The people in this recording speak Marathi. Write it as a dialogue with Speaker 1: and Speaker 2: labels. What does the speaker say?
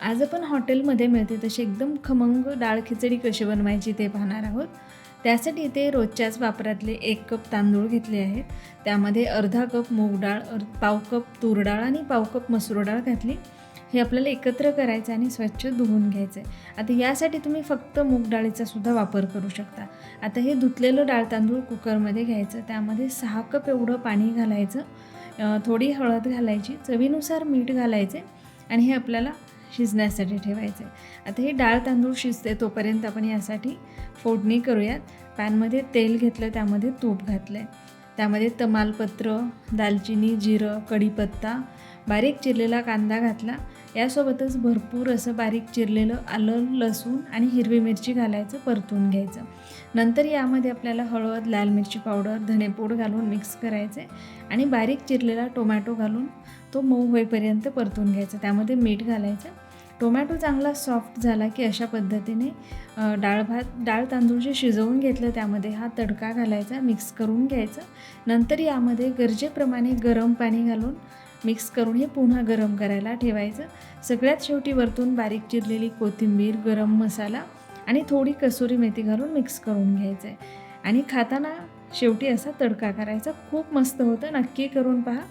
Speaker 1: आज आपण हॉटेलमध्ये मिळते तशी एकदम खमंग डाळ खिचडी कशी बनवायची ते पाहणार आहोत. त्यासाठी इथे रोजच्याच वापरातले 1 कप तांदूळ घेतले आहेत. त्यामध्ये अर्धा कप मूग डाळ, पाव कप तूर डाळ आणि पाव कप मसूर डाळ घातली. हे आपल्याला एकत्र करायचं आणि स्वच्छ धुवून घ्यायचं आहे. आता यासाठी तुम्ही फक्त मूग डाळीचा सुद्धा वापर करू शकता. आता हे धुतलेलं डाळ तांदूळ कुकरमध्ये घ्यायचं. त्यामध्ये 6 कप एवढं पाणी घालायचं. थोडी हळद घालायची, चवीनुसार मीठ घालायचे आणि हे आपल्याला शिजण्यासाठी ठेवायचे. आता हे डाळ तांदूळ शिजते तोपर्यंत आपण यासाठी फोडणी करूयात. पॅनमध्ये तेल घेतलं, त्यामध्ये तूप घातलं आहे. त्यामध्ये तमालपत्र, दालचिनी, जिरं, कढीपत्ता, बारीक चिरलेला कांदा घातला. यासोबतच भरपूर असं बारीक चिरलेलं आलं, लसूण आणि हिरवी मिरची घालायचं, परतून घ्यायचं. नंतर यामध्ये आपल्याला हळद, लाल मिरची पावडर, धनेपूड घालून मिक्स करायचे आणि बारीक चिरलेला टोमॅटो घालून तो मऊ होईपर्यंत परतून घ्यायचा. त्यामध्ये मीठ घालायचं. टोमॅटो चांगला सॉफ्ट झाला की अशा पद्धतीने डाळ तांदूळ जे शिजवून घेतलं त्यामध्ये हा तडका घालायचा, मिक्स करून घ्यायचं. नंतर यामध्ये गरजेप्रमाणे गरम पाणी घालून मिक्स करून हे पुन्हा गरम करायला ठेवायचं. सगळ्यात शेवटी वरतून बारीक चिरलेली कोथिंबीर, गरम मसाला आणि थोडी कसुरी मेथी घालून मिक्स करून घ्यायचं आहे आणि खाताना शेवटी असा तडका करायचा. खूप मस्त होतं, नक्की करून पहा.